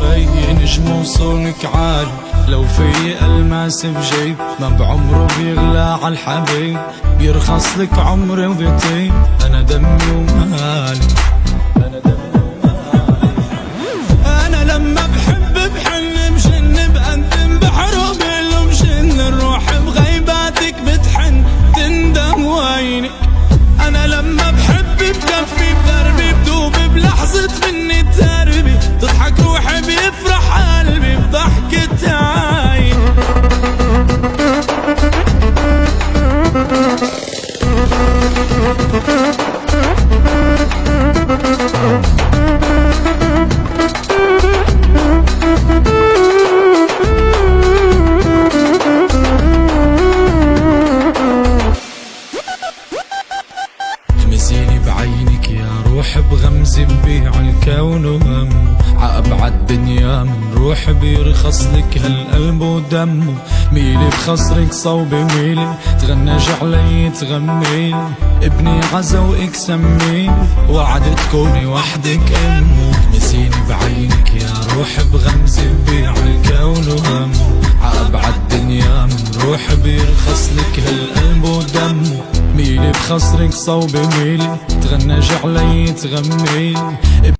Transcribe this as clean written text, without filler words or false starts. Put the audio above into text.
علي نجم وصولك عالي، لو في الماس بجيب ما بعمره بيغلى عالحبيب، بيرخص لك عمري وبيطيب. انا دمي ومالي، انا دمي ومالي. انا لما بحب بحن مشن بقدم بحروب مشن الروح بغيباتك بتحن تندم وينك. انا لما بحب بكفي بدربي بدوب بلحظة مني تربي، تضحك روحي بيفرح قلبي بضحكة عين. تمسيني بعينك يا روح بغمزة ببيع الكون وهم، عأبعد دنيا من روح بيرخص لك هالقلب ودمه. ميلي بخصرك صوبي ميلي، تغنج علي تغميلي، ابني عزوقك سميلي، وعد تكوني وحدك امه. تمسيني بعينك يا روح بغمزة ببيع الكون وهم، عأبعد دنيا من روح بيرخص لك هالقلب ودمه. ميلي بخصرك صوبي ميلي، تغنج علي تغميلي.